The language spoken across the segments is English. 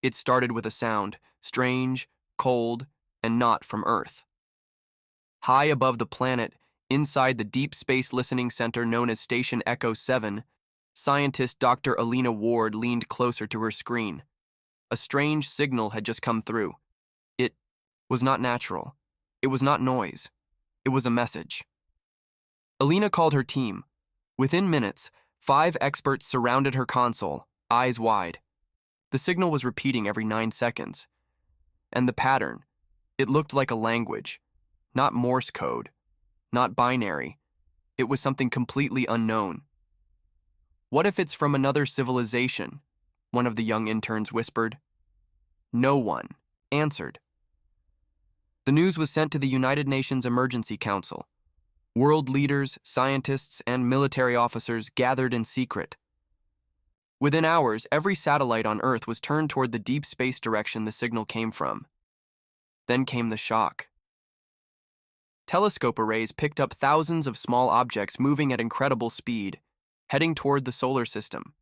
It started with a sound, strange, cold, and not from Earth. High above the planet, inside the Deep Space Listening Center known as Station Echo 7, scientist Dr. Alina Ward leaned closer to her screen. A strange signal had just come through. It was not natural. It was not noise. It was a message. Alina called her team. Within minutes, 5 experts surrounded her console, eyes wide. The signal was repeating every 9 seconds. And the pattern, it looked like a language. Not Morse code. Not binary. It was something completely unknown. "What if it's from another civilization?" one of the young interns whispered. No one answered. The news was sent to the United Nations Emergency Council. World leaders, scientists, and military officers gathered in secret. Within hours, every satellite on Earth was turned toward the deep space direction the signal came from. Then came the shock. Telescope arrays picked up thousands of small objects moving at incredible speed, heading toward the solar system.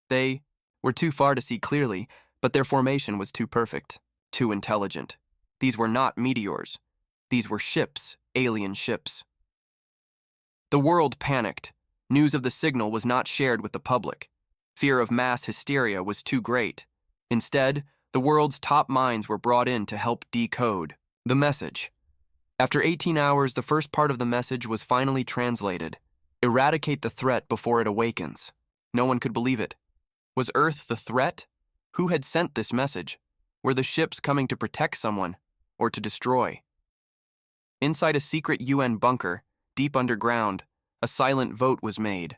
They were too far to see clearly, but their formation was too perfect, too intelligent. These were not meteors. These were ships, alien ships. The world panicked. News of the signal was not shared with the public. Fear of mass hysteria was too great. Instead, the world's top minds were brought in to help decode the message. After 18 hours, the first part of the message was finally translated. Eradicate the threat before it awakens. No one could believe it. Was Earth the threat? Who had sent this message? Were the ships coming to protect someone or to destroy? Inside a secret UN bunker, deep underground, a silent vote was made.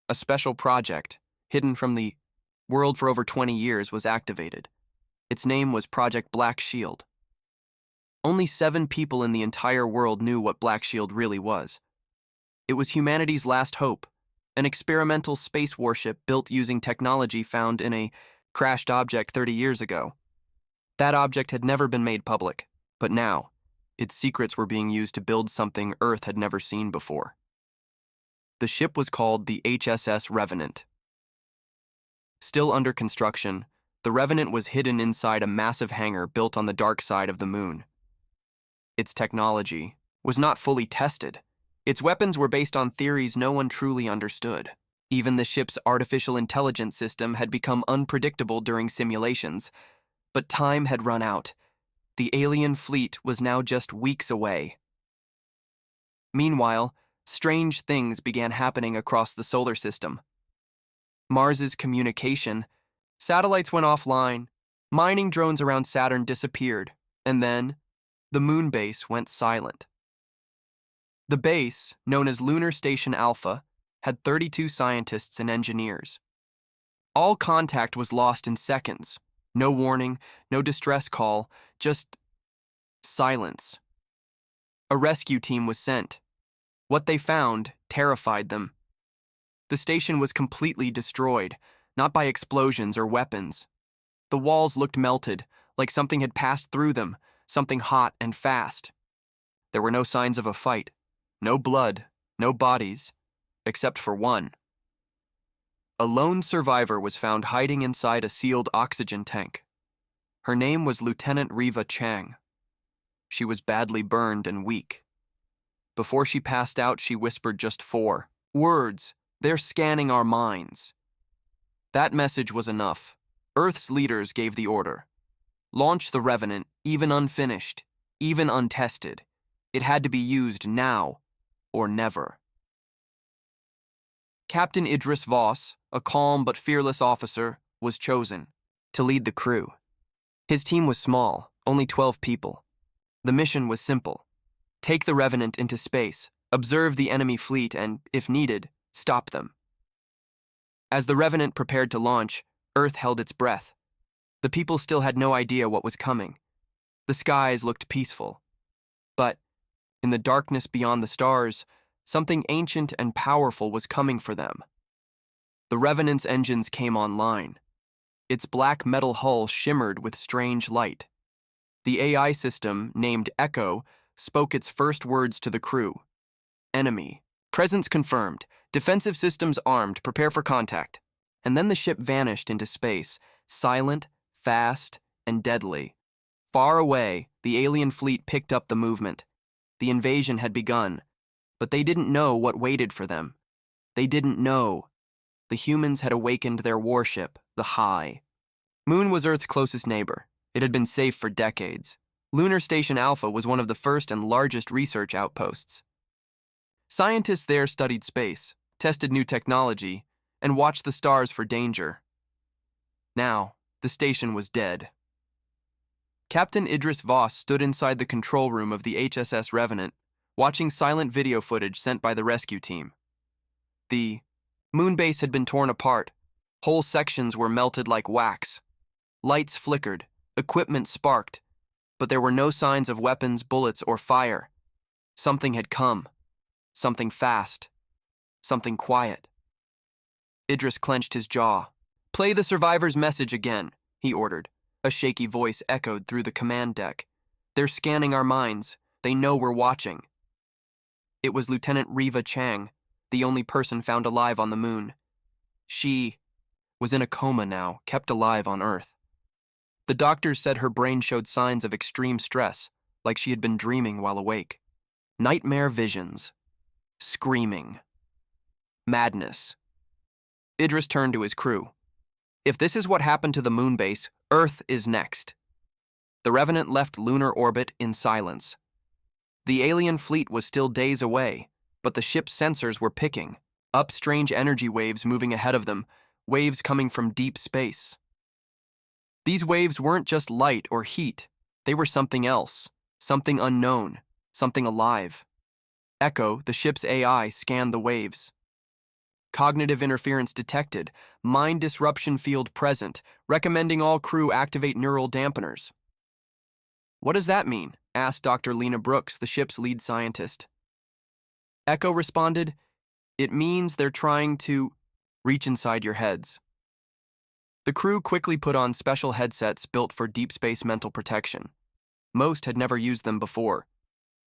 A special project, hidden from the world for over 20 years, was activated. Its name was Project Black Shield. Only 7 people in the entire world knew what Black Shield really was. It was humanity's last hope, an experimental space warship built using technology found in a crashed object 30 years ago. That object had never been made public, but now, its secrets were being used to build something Earth had never seen before. The ship was called the HSS Revenant. Still under construction, the Revenant was hidden inside a massive hangar built on the dark side of the moon. Its technology was not fully tested. Its weapons were based on theories no one truly understood. Even the ship's artificial intelligence system had become unpredictable during simulations. But time had run out. The alien fleet was now just weeks away. Meanwhile, strange things began happening across the solar system. Mars's communication, satellites went offline, mining drones around Saturn disappeared, and then the moon base went silent. The base, known as Lunar Station Alpha, had 32 scientists and engineers. All contact was lost in seconds. No warning, no distress call, just silence. A rescue team was sent. What they found terrified them. The station was completely destroyed, not by explosions or weapons. The walls looked melted, like something had passed through them, something hot and fast. There were no signs of a fight, no blood, no bodies, except for one. A lone survivor was found hiding inside a sealed oxygen tank. Her name was Lieutenant Riva Chang. She was badly burned and weak. Before she passed out, she whispered just 4 words. "They're scanning our minds." That message was enough. Earth's leaders gave the order. Launch the Revenant, even unfinished, even untested. It had to be used now or never. Captain Idris Voss, a calm but fearless officer, was chosen to lead the crew. His team was small, only 12 people. The mission was simple. Take the Revenant into space, observe the enemy fleet, and, if needed, stop them. As the Revenant prepared to launch, Earth held its breath. The people still had no idea what was coming. The skies looked peaceful. But, in the darkness beyond the stars, something ancient and powerful was coming for them. The Revenant's engines came online. Its black metal hull shimmered with strange light. The AI system, named Echo, spoke its first words to the crew. Enemy. Presence confirmed. Defensive systems armed. Prepare for contact. And then the ship vanished into space, silent, fast, and deadly. Far away, the alien fleet picked up the movement. The invasion had begun, but they didn't know what waited for them. They didn't know. The humans had awakened their warship, the High. Moon was Earth's closest neighbor. It had been safe for decades. Lunar Station Alpha was one of the first and largest research outposts. Scientists there studied space, tested new technology, and watched the stars for danger. Now, the station was dead. Captain Idris Voss stood inside the control room of the HSS Revenant, watching silent video footage sent by the rescue team. The moon base had been torn apart. Whole sections were melted like wax. Lights flickered, equipment sparked, but there were no signs of weapons, bullets, or fire. Something had come. Something fast. Something quiet. Idris clenched his jaw. "Play the survivor's message again," he ordered. A shaky voice echoed through the command deck. "They're scanning our minds. They know we're watching." It was Lieutenant Reva Chang, the only person found alive on the moon. She was in a coma now, kept alive on Earth. The doctors said her brain showed signs of extreme stress, like she had been dreaming while awake. Nightmare visions. Screaming. Madness. Idris turned to his crew. "If this is what happened to the moon base, Earth is next." The Revenant left lunar orbit in silence. The alien fleet was still days away, but the ship's sensors were picking up strange energy waves moving ahead of them, waves coming from deep space. These waves weren't just light or heat, they were something else, something unknown, something alive. Echo, the ship's AI, scanned the waves. Cognitive interference detected, mind disruption field present, recommending all crew activate neural dampeners. "What does that mean?" asked Dr. Lena Brooks, the ship's lead scientist. Echo responded, "It means they're trying to reach inside your heads." The crew quickly put on special headsets built for deep space mental protection. Most had never used them before.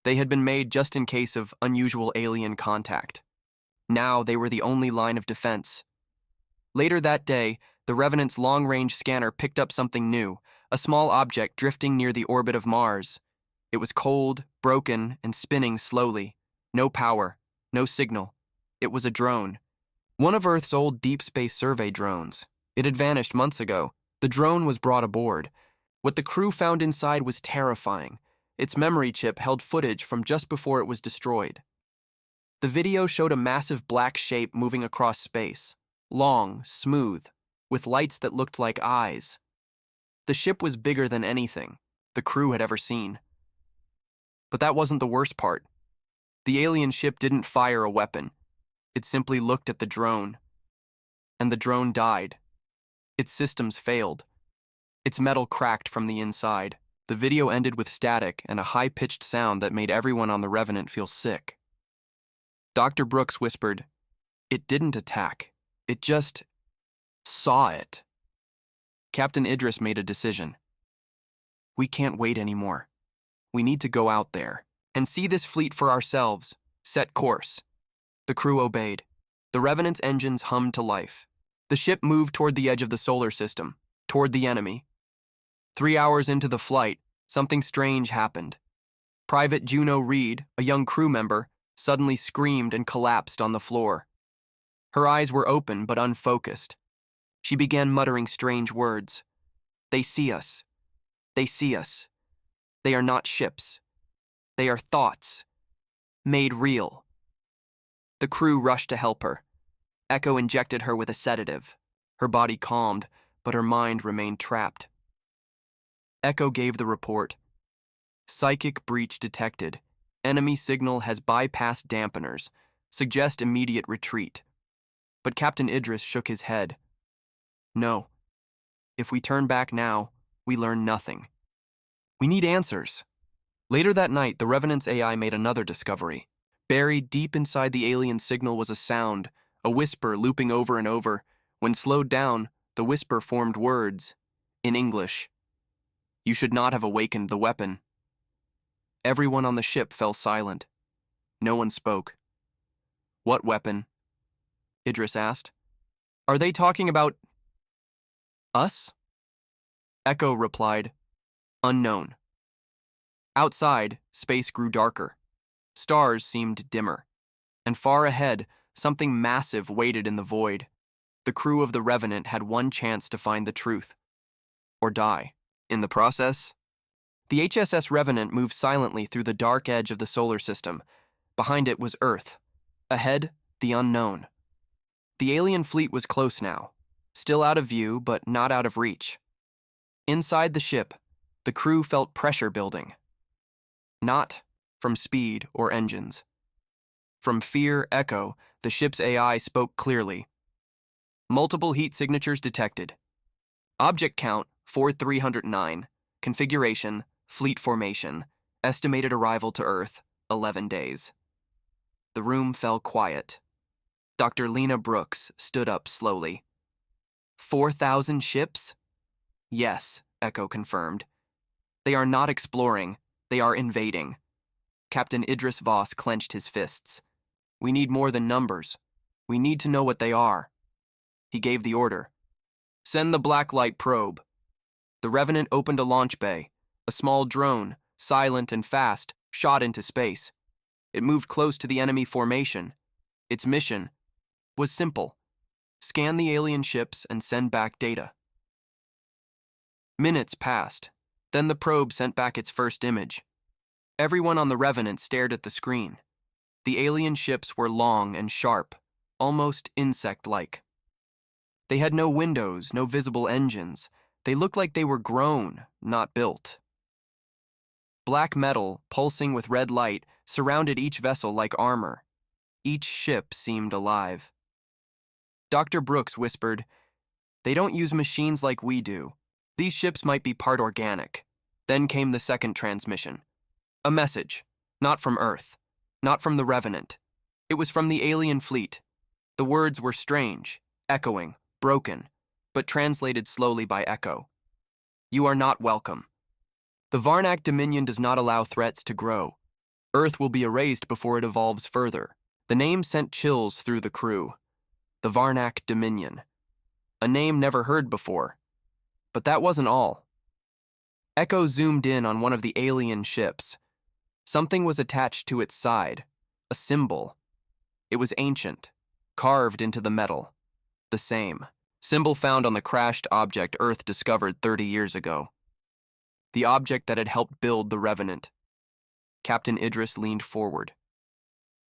They had been made just in case of unusual alien contact. Now they were the only line of defense. Later that day, the Revenant's long-range scanner picked up something new, a small object drifting near the orbit of Mars. It was cold, broken, and spinning slowly. No power, no signal. It was a drone. One of Earth's old deep space survey drones. It had vanished months ago. The drone was brought aboard. What the crew found inside was terrifying. Its memory chip held footage from just before it was destroyed. The video showed a massive black shape moving across space, long, smooth, with lights that looked like eyes. The ship was bigger than anything the crew had ever seen. But that wasn't the worst part. The alien ship didn't fire a weapon. It simply looked at the drone. And the drone died. Its systems failed. Its metal cracked from the inside. The video ended with static and a high-pitched sound that made everyone on the Revenant feel sick. Dr. Brooks whispered, "It didn't attack. It just saw it." Captain Idris made a decision. "We can't wait anymore. We need to go out there and see this fleet for ourselves. Set course." The crew obeyed. The Revenant's engines hummed to life. The ship moved toward the edge of the solar system, toward the enemy. 3 hours into the flight, something strange happened. Private Juno Reed, a young crew member, suddenly screamed and collapsed on the floor. Her eyes were open but unfocused. She began muttering strange words. "They see us. They see us. They are not ships. They are thoughts. Made real." The crew rushed to help her. Echo injected her with a sedative. Her body calmed, but her mind remained trapped. Echo gave the report. "Psychic breach detected. Enemy signal has bypassed dampeners. Suggest immediate retreat." But Captain Idris shook his head. "No. If we turn back now, we learn nothing. We need answers." Later that night, the Revenant's AI made another discovery. Buried deep inside the alien signal was a sound, a whisper looping over and over. When slowed down, the whisper formed words. In English. "You should not have awakened the weapon." Everyone on the ship fell silent. No one spoke. "What weapon?" Idris asked. "Are they talking about us?" Echo replied, "Unknown." Outside, space grew darker. Stars seemed dimmer. And far ahead, something massive waited in the void. The crew of the Revenant had one chance to find the truth. Or die. In the process, the HSS Revenant moved silently through the dark edge of the solar system. Behind it was Earth. Ahead, the unknown. The alien fleet was close now. Still out of view, but not out of reach. Inside the ship, the crew felt pressure building. Not from speed or engines. From fear echo, the ship's AI spoke clearly. Multiple heat signatures detected. Object count 4309. Configuration, fleet formation. Estimated arrival to Earth, 11 days. The room fell quiet. Dr. Lena Brooks stood up slowly. 4,000 ships? Yes, Echo confirmed. They are not exploring, they are invading. Captain Idris Voss clenched his fists. We need more than numbers. We need to know what they are. He gave the order. Send the Blacklight probe. The Revenant opened a launch bay. A small drone, silent and fast, shot into space. It moved close to the enemy formation. Its mission was simple. Scan the alien ships and send back data. Minutes passed. Then the probe sent back its first image. Everyone on the Revenant stared at the screen. The alien ships were long and sharp, almost insect-like. They had no windows, no visible engines. They looked like they were grown, not built. Black metal, pulsing with red light, surrounded each vessel like armor. Each ship seemed alive. Dr. Brooks whispered, "They don't use machines like we do. These ships might be part organic." Then came the second transmission. A message, not from Earth, not from the Revenant. It was from the alien fleet. The words were strange, echoing, broken, but translated slowly by Echo. You are not welcome. The Varnak Dominion does not allow threats to grow. Earth will be erased before it evolves further. The name sent chills through the crew. The Varnak Dominion. A name never heard before. But that wasn't all. Echo zoomed in on one of the alien ships. Something was attached to its side. A symbol. It was ancient, carved into the metal. The same symbol found on the crashed object Earth discovered 30 years ago. The object that had helped build the Revenant. Captain Idris leaned forward.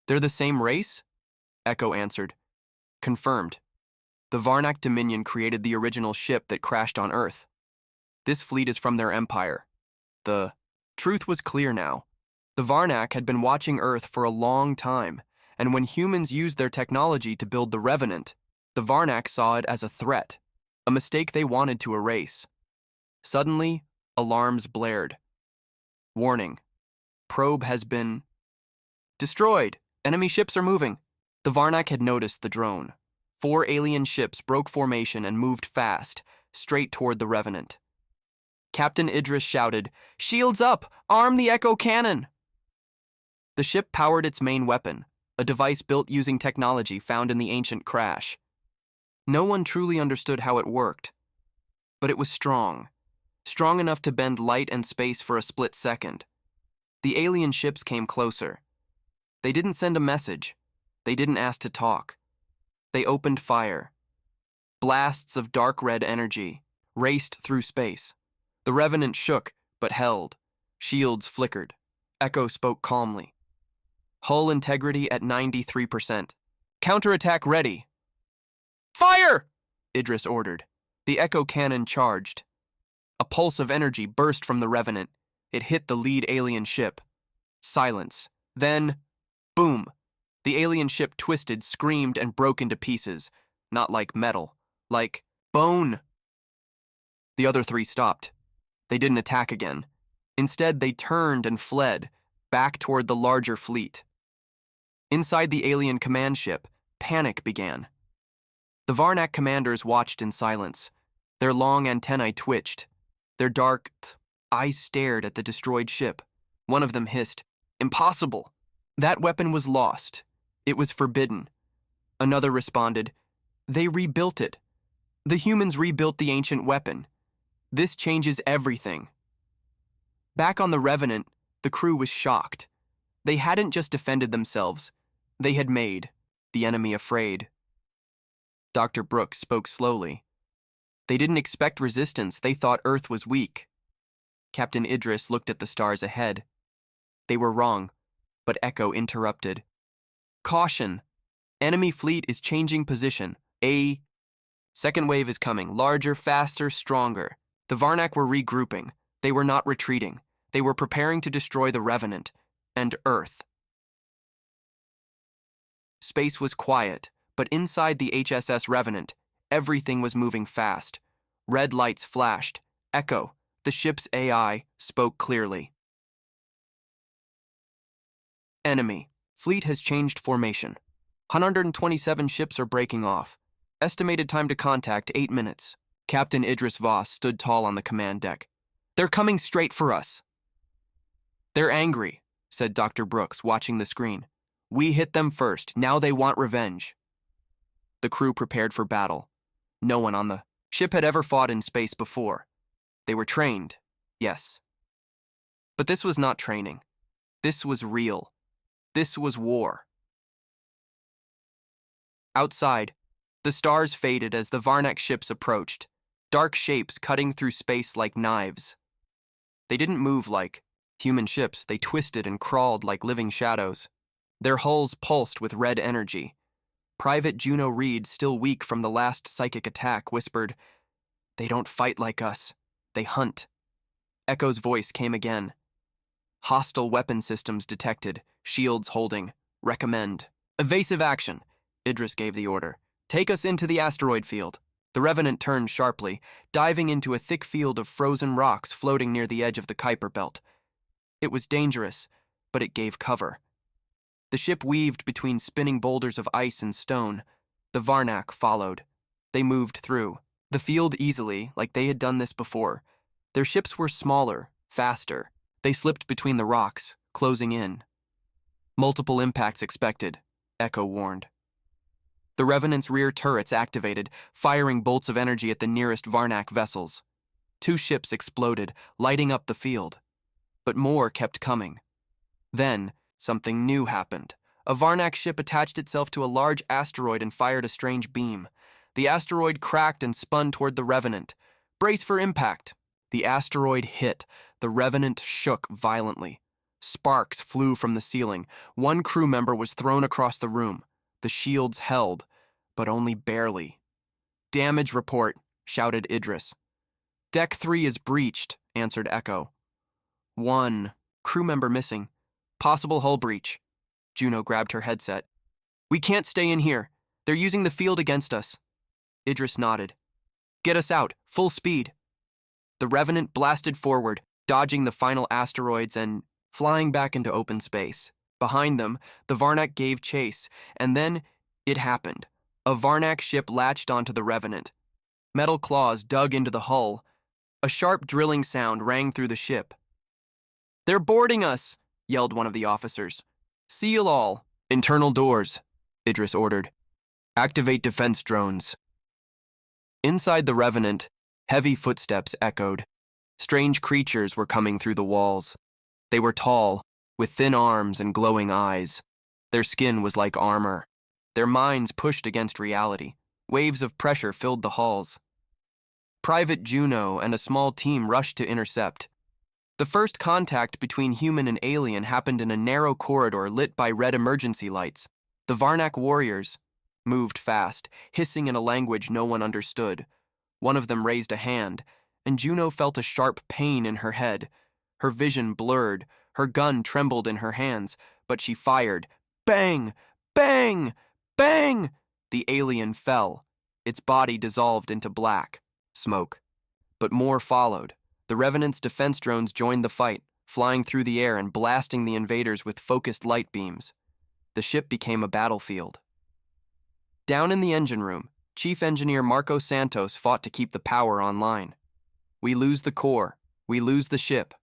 They're the same race? Echo answered. Confirmed. The Varnak Dominion created the original ship that crashed on Earth. This fleet is from their empire. The truth was clear now. The Varnak had been watching Earth for a long time, and when humans used their technology to build the Revenant, the Varnak saw it as a threat, a mistake they wanted to erase. Suddenly, alarms blared. Warning. Probe has been destroyed. Enemy ships are moving. The Varnak had noticed the drone. 4 alien ships broke formation and moved fast, straight toward the Revenant. Captain Idris shouted, "Shields up! Arm the Echo cannon!" The ship powered its main weapon, a device built using technology found in the ancient crash. No one truly understood how it worked, but it was strong enough to bend light and space for a split second. The alien ships came closer. They didn't send a message. They didn't ask to talk. They opened fire. Blasts of dark red energy raced through space. The Revenant shook, but held. Shields flickered. Echo spoke calmly. Hull integrity at 93%. Counterattack ready. Fire! Idris ordered. The Echo cannon charged. A pulse of energy burst from the Revenant. It hit the lead alien ship. Silence. Then, boom. The alien ship twisted, screamed, and broke into pieces. Not like metal. Like bone. The other 3 stopped. They didn't attack again. Instead, they turned and fled, back toward the larger fleet. Inside the alien command ship, panic began. The Varnak commanders watched in silence. Their long antennae twitched. Their dark eyes stared at the destroyed ship. One of them hissed, "Impossible!" That weapon was lost. It was forbidden. Another responded, "They rebuilt it. The humans rebuilt the ancient weapon. This changes everything. Back on the Revenant, the crew was shocked. They hadn't just defended themselves, they had made the enemy afraid. Dr. Brooks spoke slowly. They didn't expect resistance, they thought Earth was weak. Captain Idris looked at the stars ahead. They were wrong, but Echo interrupted. Caution! Enemy fleet is changing position. A second wave is coming, larger, faster, stronger. The Varnak were regrouping. They were not retreating. They were preparing to destroy the Revenant and Earth. Space was quiet, but inside the HSS Revenant, everything was moving fast. Red lights flashed. Echo, the ship's AI, spoke clearly. Enemy. Fleet has changed formation. 127 ships are breaking off. Estimated time to contact 8 minutes. Captain Idris Voss stood tall on the command deck. They're coming straight for us. They're angry, said Dr. Brooks, watching the screen. We hit them first. Now they want revenge. The crew prepared for battle. No one on the ship had ever fought in space before. They were trained, yes. But this was not training. This was real. This was war. Outside, the stars faded as the Varnak ships approached, dark shapes cutting through space like knives. They didn't move like human ships, they twisted and crawled like living shadows. Their hulls pulsed with red energy. Private Juno Reed, still weak from the last psychic attack, whispered, "They don't fight like us. They hunt." Echo's voice came again. Hostile weapon systems detected, shields holding. Recommend. Evasive action. Idris gave the order. Take us into the asteroid field. The Revenant turned sharply, diving into a thick field of frozen rocks floating near the edge of the Kuiper Belt. It was dangerous, but it gave cover. The ship weaved between spinning boulders of ice and stone. The Varnak followed. They moved through the field easily, like they had done this before. Their ships were smaller, faster. They slipped between the rocks, closing in. Multiple impacts expected, Echo warned. The Revenant's rear turrets activated, firing bolts of energy at the nearest Varnak vessels. 2 ships exploded, lighting up the field. But more kept coming. Then, something new happened. A Varnak ship attached itself to a large asteroid and fired a strange beam. The asteroid cracked and spun toward the Revenant. Brace for impact! The asteroid hit. The Revenant shook violently. Sparks flew from the ceiling. One crew member was thrown across the room. The shields held, but only barely. Damage report, shouted Idris. Deck 3 is breached, answered Echo. 1 crew member missing. Possible hull breach. Juno grabbed her headset. We can't stay in here. They're using the field against us. Idris nodded. Get us out, full speed. The Revenant blasted forward, dodging the final asteroids and flying back into open space. Behind them, the Varnak gave chase, and then it happened. A Varnak ship latched onto the Revenant. Metal claws dug into the hull. A sharp drilling sound rang through the ship. They're boarding us, yelled one of the officers. Seal all. Internal doors, Idris ordered. Activate defense drones. Inside the Revenant, heavy footsteps echoed. Strange creatures were coming through the walls. They were tall, with thin arms and glowing eyes. Their skin was like armor. Their minds pushed against reality. Waves of pressure filled the halls. Private Juno and a small team rushed to intercept. The first contact between human and alien happened in a narrow corridor lit by red emergency lights. The Varnak warriors moved fast, hissing in a language no one understood. One of them raised a hand, and Juno felt a sharp pain in her head. Her vision blurred, her gun trembled in her hands, but she fired. Bang! Bang! Bang! The alien fell. Its body dissolved into black smoke. But more followed. The Revenant's defense drones joined the fight, flying through the air and blasting the invaders with focused light beams. The ship became a battlefield. Down in the engine room, Chief Engineer Marco Santos fought to keep the power online. We lose the core. We lose the ship.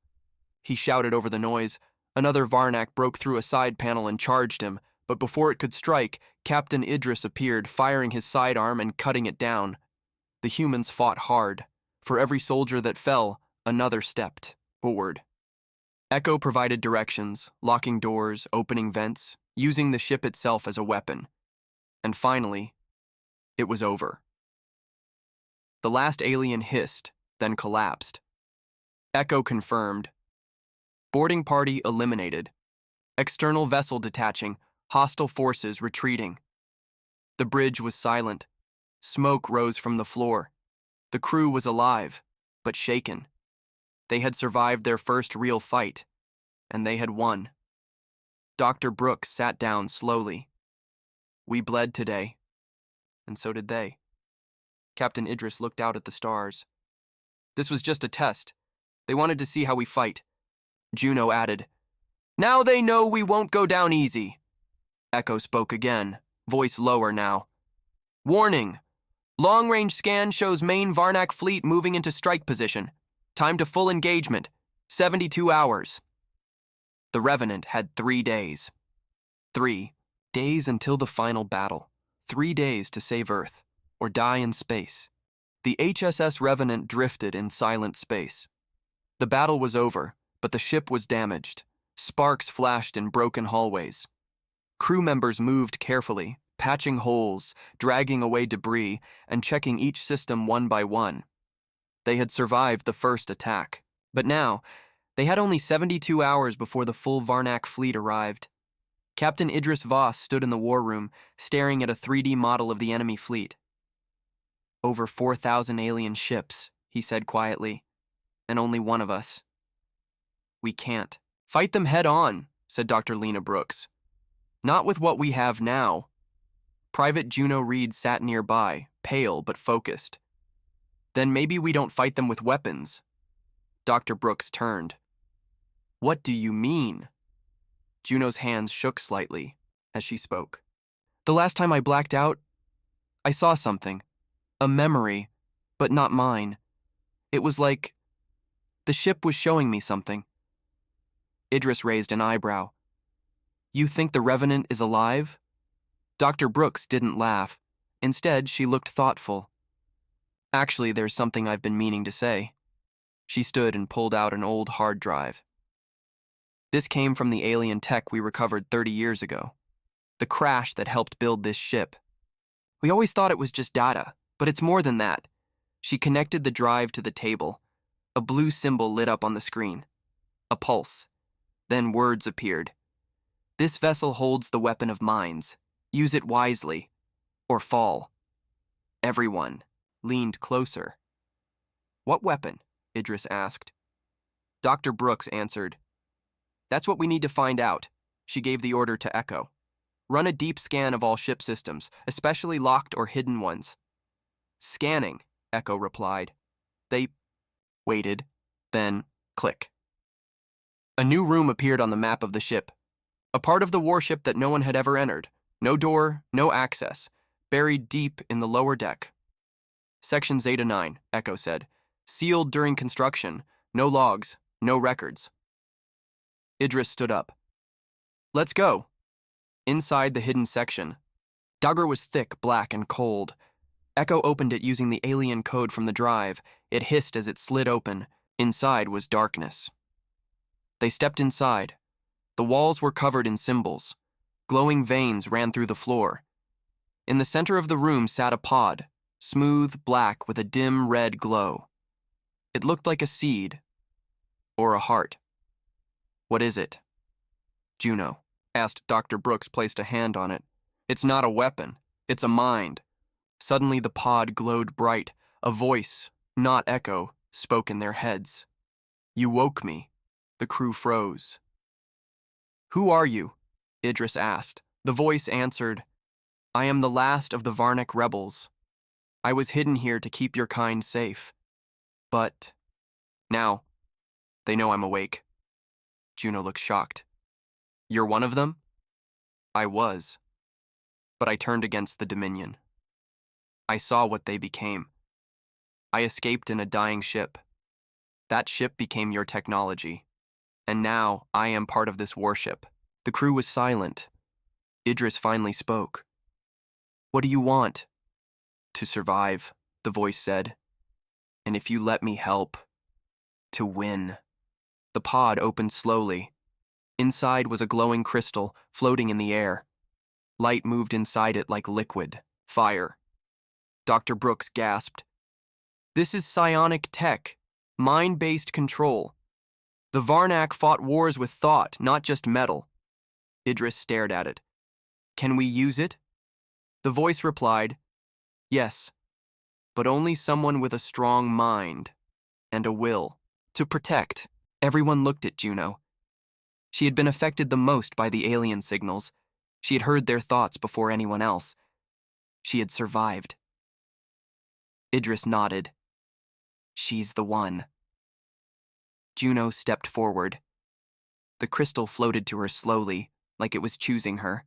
He shouted over the noise. Another Varnak broke through a side panel and charged him, but before it could strike, Captain Idris appeared, firing his sidearm and cutting it down. The humans fought hard. For every soldier that fell, another stepped forward. Echo provided directions, locking doors, opening vents, using the ship itself as a weapon. And finally, it was over. The last alien hissed, then collapsed. Echo confirmed. Boarding party eliminated. External vessel detaching, hostile forces retreating. The bridge was silent. Smoke rose from the floor. The crew was alive, but shaken. They had survived their first real fight, and they had won. Dr. Brooks sat down slowly. We bled today, and so did they. Captain Idris looked out at the stars. This was just a test. They wanted to see how we fight. Juno added, Now they know we won't go down easy. Echo spoke again, voice lower now. Warning! Long-range scan shows main Varnak fleet moving into strike position. Time to full engagement. 72 hours. The Revenant had 3 days. 3 days until the final battle. 3 days to save Earth, or die in space. The HSS Revenant drifted in silent space. The battle was over, but the ship was damaged. Sparks flashed in broken hallways. Crew members moved carefully, patching holes, dragging away debris, and checking each system one by one. They had survived the first attack, but now, they had only 72 hours before the full Varnak fleet arrived. Captain Idris Voss stood in the war room, staring at a 3D model of the enemy fleet. Over 4,000 alien ships, he said quietly, and only one of us. We can't. Fight them head on, said Dr. Lena Brooks. Not with what we have now. Private Juno Reed sat nearby, pale but focused. Then maybe we don't fight them with weapons. Dr. Brooks turned. What do you mean? Juno's hands shook slightly as she spoke. The last time I blacked out, I saw something. A memory, but not mine. It was like the ship was showing me something. Idris raised an eyebrow. You think the Revenant is alive? Dr. Brooks didn't laugh. Instead, she looked thoughtful. Actually, there's something I've been meaning to say. She stood and pulled out an old hard drive. This came from the alien tech we recovered 30 years ago. The crash that helped build this ship. We always thought it was just data, but it's more than that. She connected the drive to the table. A blue symbol lit up on the screen. A pulse. Then words appeared. This vessel holds the weapon of minds. Use it wisely, or fall. Everyone leaned closer. What weapon? Idris asked. Dr. Brooks answered. That's what we need to find out. She gave the order to Echo. Run a deep scan of all ship systems, especially locked or hidden ones. Scanning, Echo replied. They waited, then click. A new room appeared on the map of the ship. A part of the warship that no one had ever entered. No door, no access, buried deep in the lower deck. Section Zeta 9, Echo said. Sealed during construction, no logs, no records. Idris stood up. Let's go. Inside the hidden section. Dagger was thick, black, and cold. Echo opened it using the alien code from the drive. It hissed as it slid open. Inside was darkness. They stepped inside. The walls were covered in symbols. Glowing veins ran through the floor. In the center of the room sat a pod, smooth, black, with a dim red glow. It looked like a seed, or a heart. What is it? Juno asked. Dr. Brooks placed a hand on it. It's not a weapon, it's a mind. Suddenly the pod glowed bright. A voice, not Echo, spoke in their heads. You woke me. The crew froze. Who are you? Idris asked. The voice answered, I am the last of the Varnak rebels. I was hidden here to keep your kind safe. But now, they know I'm awake. Juno looked shocked. You're one of them? I was. But I turned against the Dominion. I saw what they became. I escaped in a dying ship. That ship became your technology. And now I am part of this warship. The crew was silent. Idris finally spoke. What do you want? To survive, the voice said. And if you let me help, to win. The pod opened slowly. Inside was a glowing crystal floating in the air. Light moved inside it like liquid, fire. Dr. Brooks gasped. This is psionic tech, mind-based control. The Varnak fought wars with thought, not just metal. Idris stared at it. Can we use it? The voice replied, yes, but only someone with a strong mind and a will to protect. Everyone looked at Juno. She had been affected the most by the alien signals. She had heard their thoughts before anyone else. She had survived. Idris nodded. She's the one. Juno stepped forward. The crystal floated to her slowly, like it was choosing her.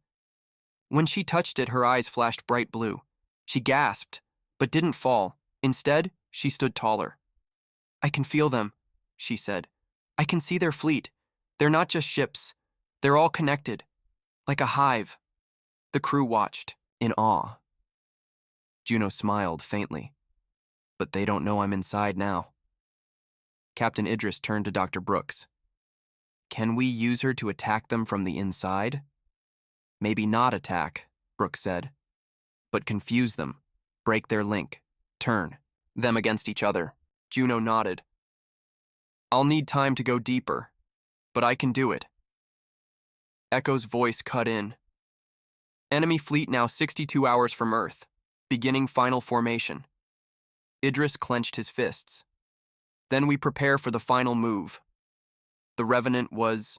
When she touched it, her eyes flashed bright blue. She gasped, but didn't fall. Instead, she stood taller. I can feel them, she said. I can see their fleet. They're not just ships. They're all connected, like a hive. The crew watched, in awe. Juno smiled faintly. But they don't know I'm inside now. Captain Idris turned to Dr. Brooks. Can we use her to attack them from the inside? Maybe not attack, Brooks said, but confuse them, break their link, turn them against each other. Juno nodded. I'll need time to go deeper, but I can do it. Echo's voice cut in. Enemy fleet now 62 hours from Earth, beginning final formation. Idris clenched his fists. Then we prepare for the final move. The Revenant was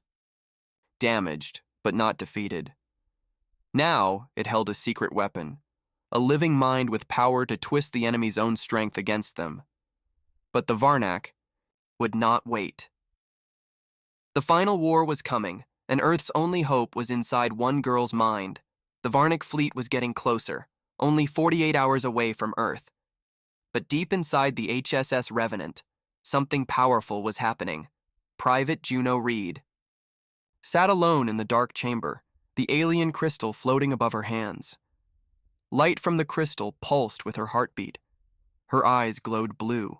damaged, but not defeated. Now it held a secret weapon, a living mind with power to twist the enemy's own strength against them. But the Varnak would not wait. The final war was coming, and Earth's only hope was inside one girl's mind. The Varnak fleet was getting closer, only 48 hours away from Earth. But deep inside the HSS Revenant, something powerful was happening. Private Juno Reed sat alone in the dark chamber, the alien crystal floating above her hands. Light from the crystal pulsed with her heartbeat. Her eyes glowed blue.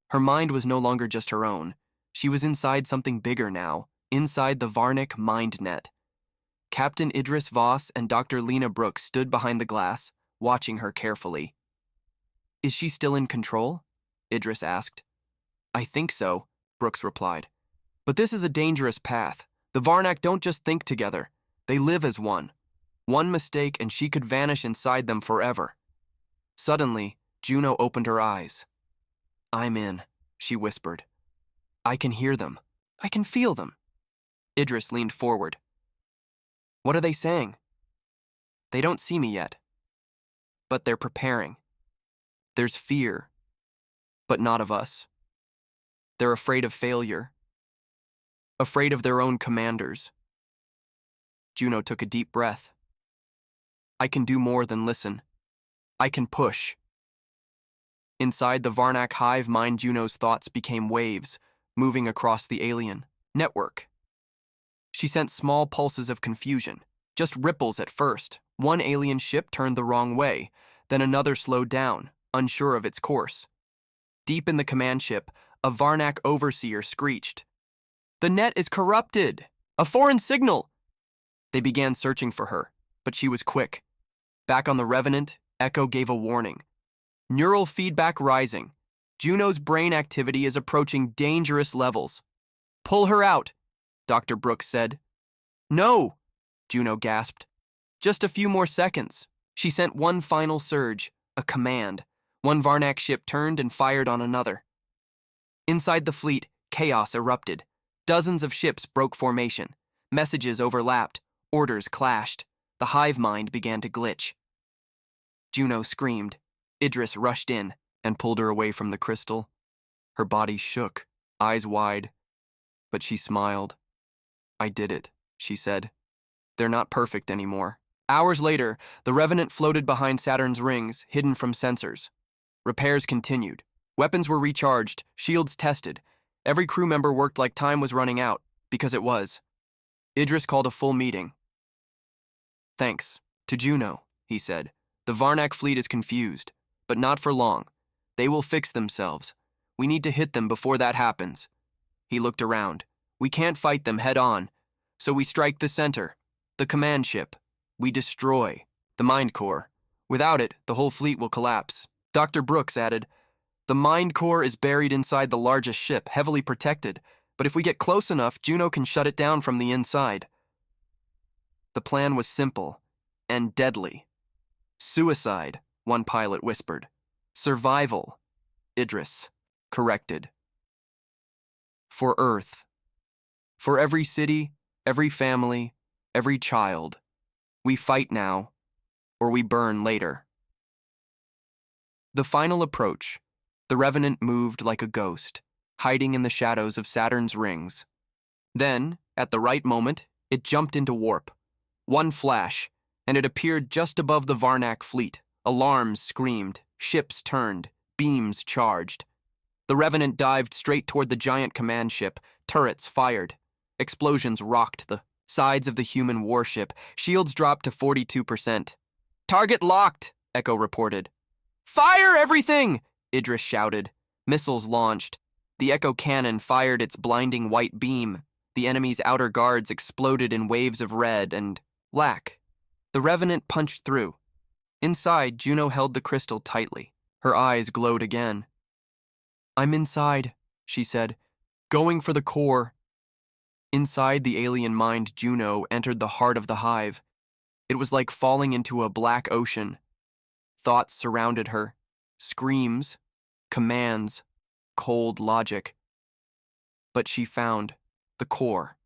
Her mind was no longer just her own. She was inside something bigger now, inside the Varnak mind net. Captain Idris Voss and Dr. Lena Brooks stood behind the glass, watching her carefully. Is she still in control? Idris asked. I think so, Brooks replied. But this is a dangerous path. The Varnak don't just think together. They live as one. One mistake and she could vanish inside them forever. Suddenly, Juno opened her eyes. I'm in, she whispered. I can hear them. I can feel them. Idris leaned forward. What are they saying? They don't see me yet. But they're preparing. There's fear, but not of us. They're afraid of failure. Afraid of their own commanders. Juno took a deep breath. I can do more than listen. I can push. Inside the Varnak hive mind, Juno's thoughts became waves, moving across the alien network. She sent small pulses of confusion, just ripples at first. One alien ship turned the wrong way, then another slowed down, unsure of its course. Deep in the command ship, a Varnak overseer screeched. The net is corrupted! A foreign signal! They began searching for her, but she was quick. Back on the Revenant, Echo gave a warning. Neural feedback rising. Juno's brain activity is approaching dangerous levels. Pull her out, Dr. Brooks said. No, Juno gasped. Just a few more seconds. She sent one final surge, a command. One Varnak ship turned and fired on another. Inside the fleet, chaos erupted. Dozens of ships broke formation. Messages overlapped. Orders clashed. The hive mind began to glitch. Juno screamed. Idris rushed in and pulled her away from the crystal. Her body shook, eyes wide, but she smiled. I did it, she said. They're not perfect anymore. Hours later, the Revenant floated behind Saturn's rings, hidden from sensors. Repairs continued. Weapons were recharged, shields tested. Every crew member worked like time was running out, because it was. Idris called a full meeting. Thanks to Juno, he said. The Varnak fleet is confused, but not for long. They will fix themselves. We need to hit them before that happens. He looked around. We can't fight them head on, so we strike the center, the command ship. We destroy the mind core. Without it, the whole fleet will collapse. Dr. Brooks added, the mind core is buried inside the largest ship, heavily protected, but if we get close enough, Juno can shut it down from the inside. The plan was simple and deadly. Suicide, one pilot whispered. Survival, Idris corrected. For Earth. For every city, every family, every child. We fight now, or we burn later. The final approach. The Revenant moved like a ghost, hiding in the shadows of Saturn's rings. Then, at the right moment, it jumped into warp. One flash, and it appeared just above the Varnak fleet. Alarms screamed, ships turned, beams charged. The Revenant dived straight toward the giant command ship. Turrets fired. Explosions rocked the sides of the human warship. Shields dropped to 42%. Target locked, Echo reported. Fire everything! Idris shouted. Missiles launched. The Echo cannon fired its blinding white beam. The enemy's outer guards exploded in waves of red and black. The Revenant punched through. Inside, Juno held the crystal tightly. Her eyes glowed again. I'm inside, she said, going for the core. Inside the alien mind, Juno entered the heart of the hive. It was like falling into a black ocean. Thoughts surrounded her. Screams, commands, cold logic. But she found the core.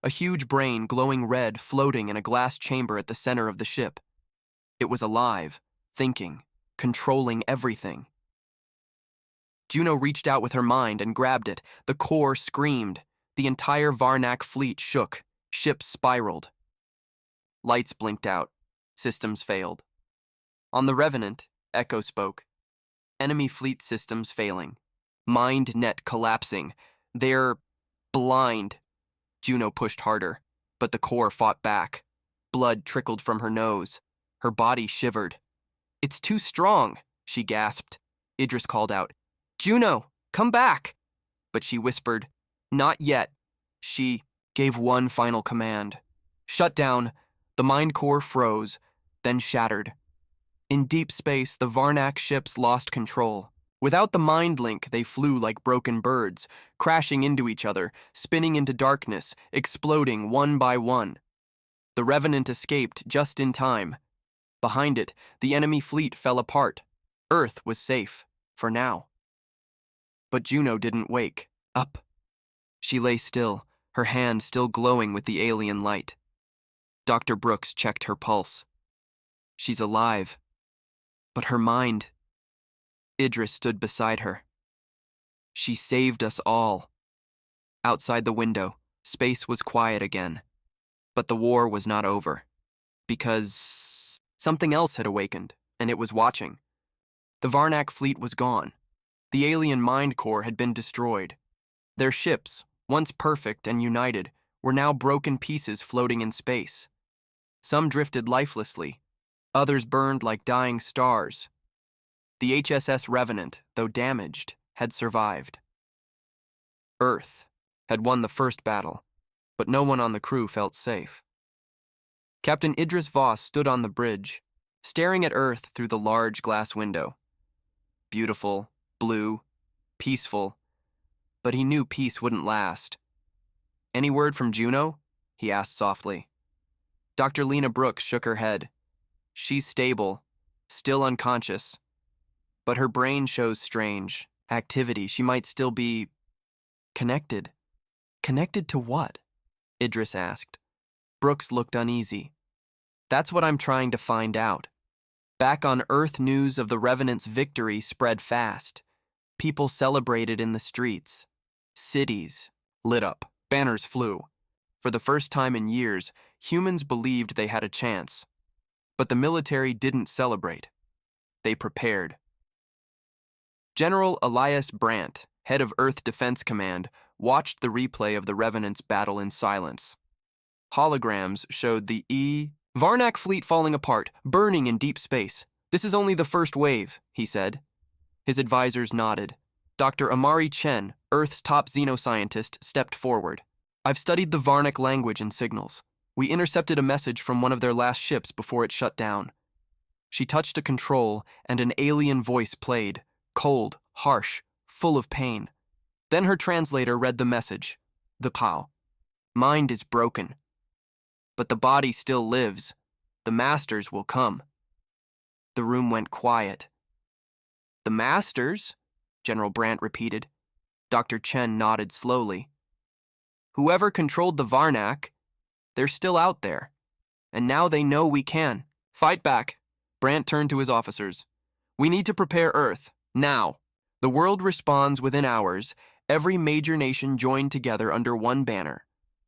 A huge brain, glowing red, floating in a glass chamber at the center of the ship. It was alive, thinking, controlling everything. Juno reached out with her mind and grabbed it. The core screamed. The entire Varnak fleet shook. Ships spiraled. Lights blinked out. Systems failed. On the Revenant, Echo spoke. Enemy fleet systems failing. Mind net collapsing. They're blind. Juno pushed harder, but the core fought back. Blood trickled from her nose. Her body shivered. It's too strong, she gasped. Idris called out, Juno, come back! But she whispered, not yet. She gave one final command. Shut down. The mind core froze, then shattered. In deep space, the Varnak ships lost control. Without the mind link, they flew like broken birds, crashing into each other, spinning into darkness, exploding one by one. The Revenant escaped just in time. Behind it, the enemy fleet fell apart. Earth was safe, for now. But Juno didn't wake up. She lay still, her hand still glowing with the alien light. Dr. Brooks checked her pulse. She's alive. But her mind... Idris stood beside her. She saved us all. Outside the window, space was quiet again. But the war was not over. Because something else had awakened, and it was watching. The Varnak fleet was gone. The alien mind core had been destroyed. Their ships, once perfect and united, were now broken pieces floating in space. Some drifted lifelessly. Others burned like dying stars. The HSS Revenant, though damaged, had survived. Earth had won the first battle, but no one on the crew felt safe. Captain Idris Voss stood on the bridge, staring at Earth through the large glass window. Beautiful, blue, peaceful, but he knew peace wouldn't last. Any word from Juno? He asked softly. Dr. Lena Brooks shook her head. She's stable, still unconscious, but her brain shows strange activity. She might still be connected. Connected to what? Idris asked. Brooks looked uneasy. That's what I'm trying to find out. Back on Earth, news of the Revenant's victory spread fast. People celebrated in the streets. Cities lit up. Banners flew. For the first time in years, humans believed they had a chance. But the military didn't celebrate. They prepared. General Elias Brandt, head of Earth Defense Command, watched the replay of the Revenant's battle in silence. Holograms showed the Varnak fleet falling apart, burning in deep space. This is only the first wave, he said. His advisors nodded. Dr. Amari Chen, Earth's top xenoscientist, stepped forward. I've studied the Varnic language and signals. We intercepted a message from one of their last ships before it shut down. She touched a control, and an alien voice played, cold, harsh, full of pain. Then her translator read the message. The POW. Mind is broken. But the body still lives. The masters will come. The room went quiet. The masters? General Brandt repeated. Dr. Chen nodded slowly. Whoever controlled the Varnac, they're still out there. And now they know we can. Fight back. Brandt turned to his officers. We need to prepare Earth, now. The world responds within hours. Every major nation joined together under one banner.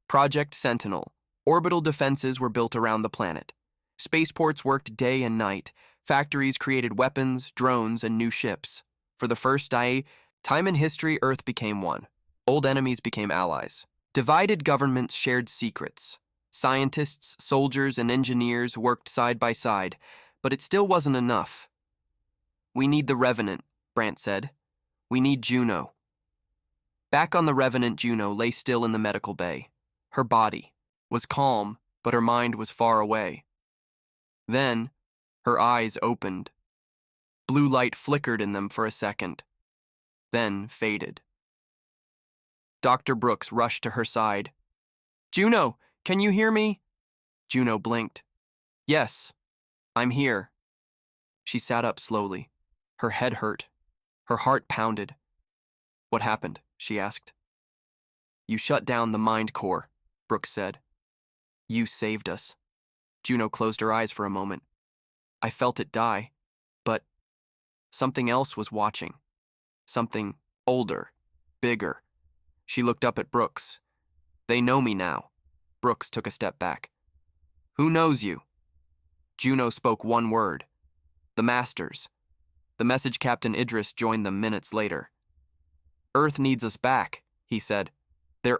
Project Sentinel. Orbital defenses were built around the planet. Spaceports worked day and night. Factories created weapons, drones, and new ships. For the first time in history, Earth became one. Old enemies became allies. Divided governments shared secrets. Scientists, soldiers, and engineers worked side by side, but it still wasn't enough. We need the Revenant, Brandt said. We need Juno. Back on the Revenant, Juno lay still in the medical bay. Her body was calm, but her mind was far away. Then, her eyes opened. Blue light flickered in them for a second, then faded. Dr. Brooks rushed to her side. Juno, can you hear me? Juno blinked. Yes, I'm here. She sat up slowly. Her head hurt. Her heart pounded. What happened? She asked. You shut down the mind core, Brooks said. You saved us. Juno closed her eyes for a moment. I felt it die, but something else was watching. Something older, bigger. She looked up at Brooks. They know me now. Brooks took a step back. Who knows you? Juno spoke one word. The Masters. The message Captain Idris joined them minutes later. Earth needs us back, he said. They're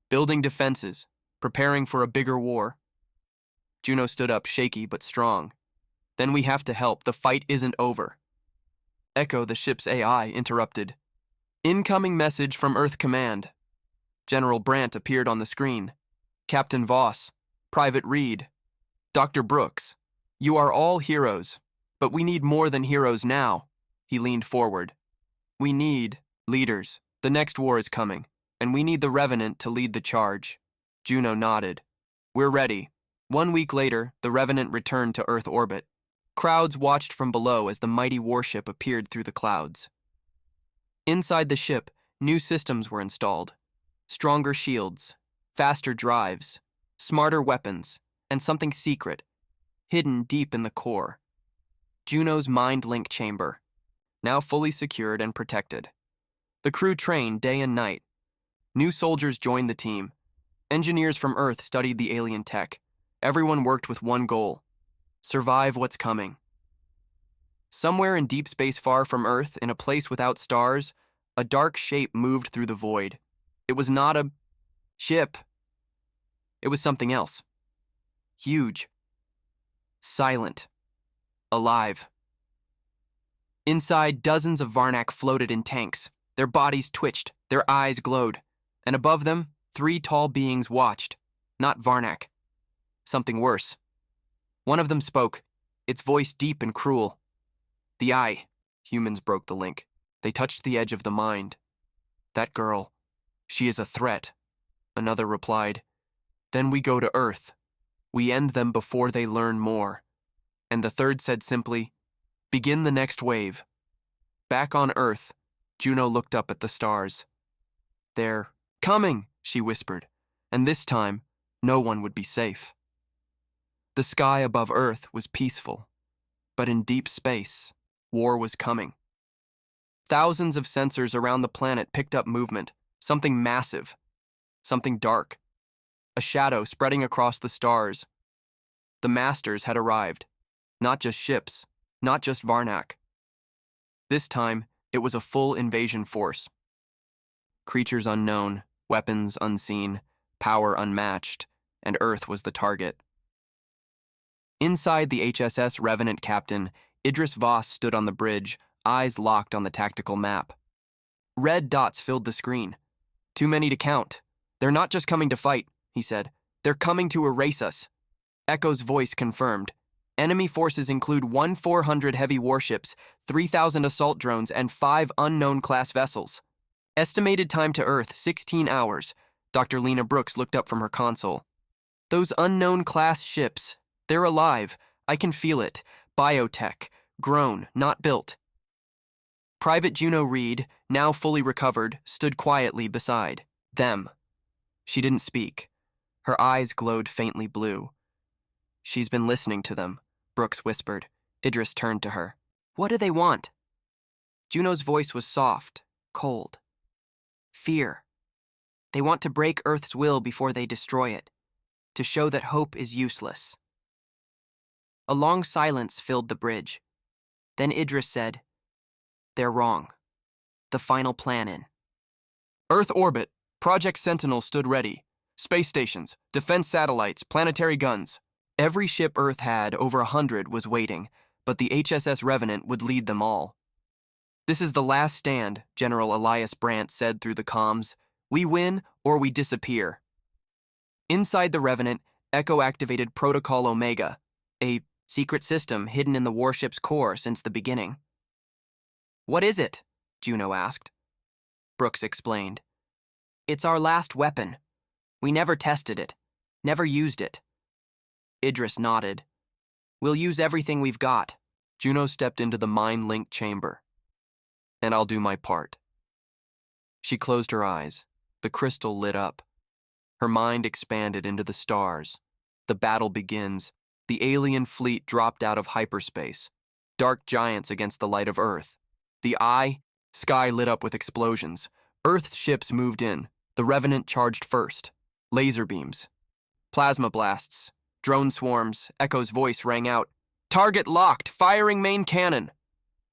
building defenses, preparing for a bigger war. Juno stood up, shaky but strong. Then we have to help. The fight isn't over. Echo, the ship's AI, interrupted. Incoming message from Earth Command. General Brandt appeared on the screen. Captain Voss, Private Reed, Dr. Brooks, you are all heroes, but we need more than heroes now. He leaned forward. We need leaders. The next war is coming, and we need the Revenant to lead the charge. Juno nodded. We're ready. 1 week later, the Revenant returned to Earth orbit. Crowds watched from below as the mighty warship appeared through the clouds. Inside the ship, new systems were installed. Stronger shields, faster drives, smarter weapons, and something secret, hidden deep in the core. Juno's mind link chamber, now fully secured and protected. The crew trained day and night. New soldiers joined the team. Engineers from Earth studied the alien tech. Everyone worked with one goal: survive what's coming. Somewhere in deep space far from Earth, in a place without stars, a dark shape moved through the void. It was not a ship. It was something else. Huge. Silent. Alive. Inside, dozens of Varnac floated in tanks. Their bodies twitched, their eyes glowed, and above them, 3 tall beings watched. Not Varnac. Something worse. One of them spoke, its voice deep and cruel. The eye. Humans broke the link. They touched the edge of the mind. That girl. She is a threat. Another replied. Then we go to Earth. We end them before they learn more. And the third said simply, begin the next wave. Back on Earth, Juno looked up at the stars. They're coming, she whispered, and this time, no one would be safe. The sky above Earth was peaceful, but in deep space, war was coming. Thousands of sensors around the planet picked up movement, something massive, something dark, a shadow spreading across the stars. The Masters had arrived, not just ships, not just Varnac. This time, it was a full invasion force. Creatures unknown, weapons unseen, power unmatched, and Earth was the target. Inside the HSS Revenant captain, Idris Voss stood on the bridge, eyes locked on the tactical map. Red dots filled the screen. Too many to count. They're not just coming to fight, he said. They're coming to erase us. Echo's voice confirmed. Enemy forces include 400 heavy warships, 3,000 assault drones, and 5 unknown-class vessels. Estimated time to Earth, 16 hours. Dr. Lena Brooks looked up from her console. Those unknown-class ships, they're alive. I can feel it. Biotech. Grown, not built. Private Juno Reed, now fully recovered, stood quietly beside them. She didn't speak. Her eyes glowed faintly blue. She's been listening to them, Brooks whispered. Idris turned to her. What do they want? Juno's voice was soft, cold. Fear. They want to break Earth's will before they destroy it, to show that hope is useless. A long silence filled the bridge. Then Idris said, They're wrong. The final plan in. Earth orbit. Project Sentinel stood ready. Space stations, defense satellites, planetary guns. Every ship Earth had, over 100, was waiting, but the HSS Revenant would lead them all. This is the last stand, General Elias Brandt said through the comms. We win or we disappear. Inside the Revenant, Echo activated Protocol Omega, a secret system hidden in the warship's core since the beginning. What is it? Juno asked. Brooks explained. It's our last weapon. We never tested it, never used it. Idris nodded. We'll use everything we've got. Juno stepped into the mind-linked chamber. And I'll do my part. She closed her eyes. The crystal lit up. Her mind expanded into the stars. The battle begins. The alien fleet dropped out of hyperspace. Dark giants against the light of Earth. The sky lit up with explosions. Earth's ships moved in. The Revenant charged first. Laser beams. Plasma blasts. Drone swarms. Echo's voice rang out. Target locked. Firing main cannon.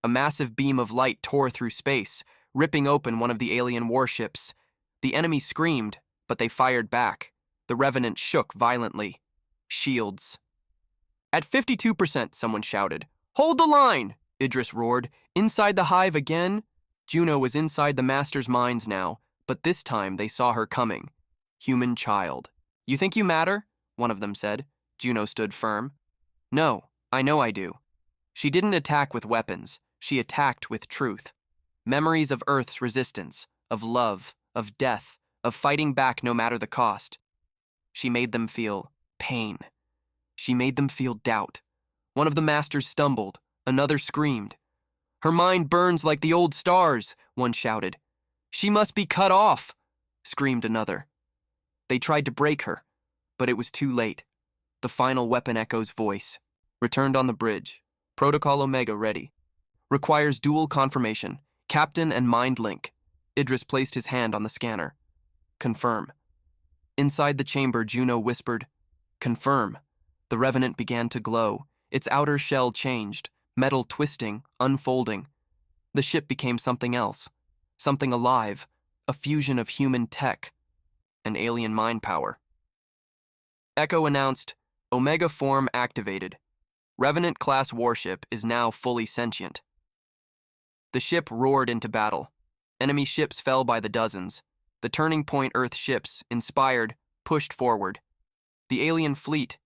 A massive beam of light tore through space, ripping open one of the alien warships. The enemy screamed, but they fired back. The Revenant shook violently. Shields. At 52%, someone shouted. Hold the line! Idris roared. Inside the hive again? Juno was inside the Master's minds now, but this time they saw her coming. Human child. You think you matter? One of them said. Juno stood firm. No, I know I do. She didn't attack with weapons. She attacked with truth. Memories of Earth's resistance, of love, of death, of fighting back no matter the cost. She made them feel pain. She made them feel doubt. One of the Masters stumbled. Another screamed. Her mind burns like the old stars, one shouted. She must be cut off, screamed another. They tried to break her, but it was too late. The final weapon Echo's voice. Returned on the bridge. Protocol Omega ready. Requires dual confirmation. Captain and mind link. Idris placed his hand on the scanner. Confirm. Inside the chamber, Juno whispered, Confirm. The Revenant began to glow. Its outer shell changed, metal twisting, unfolding. The ship became something else. Something alive. A fusion of human tech and alien mind power. Echo announced, Omega form activated. Revenant-class warship is now fully sentient. The ship roared into battle. Enemy ships fell by the dozens. The Turning Point Earth ships, inspired, pushed forward. The alien fleet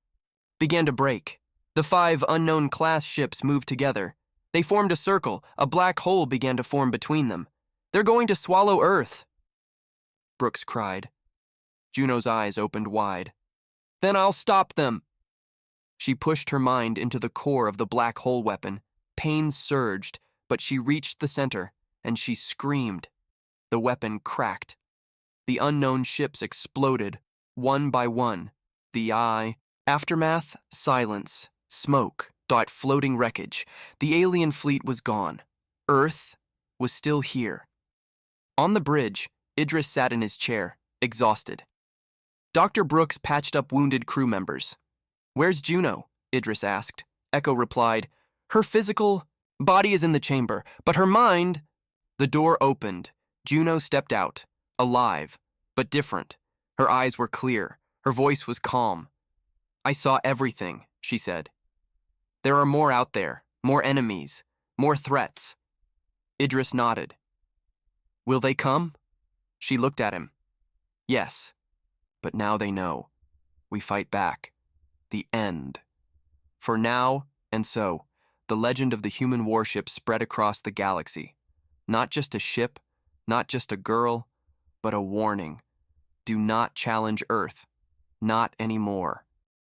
began to break. The 5 unknown class ships moved together. They formed a circle. A black hole began to form between them. They're going to swallow Earth, Brooks cried. Juno's eyes opened wide. Then I'll stop them. She pushed her mind into the core of the black hole weapon. Pain surged, but she reached the center, and she screamed. The weapon cracked. The unknown ships exploded, one by one. Aftermath, silence, smoke, floating wreckage. The alien fleet was gone. Earth was still here. On the bridge, Idris sat in his chair, exhausted. Dr. Brooks patched up wounded crew members. Where's Juno? Idris asked. Echo replied, Her physical body is in the chamber, but her mind... The door opened. Juno stepped out, alive, but different. Her eyes were clear. Her voice was calm. I saw everything, she said. There are more out there, more enemies, more threats. Idris nodded. Will they come? She looked at him. Yes, but now they know. We fight back. The end. For now, and so, the legend of the human warship spread across the galaxy. Not just a ship, not just a girl, but a warning. Do not challenge Earth. Not anymore.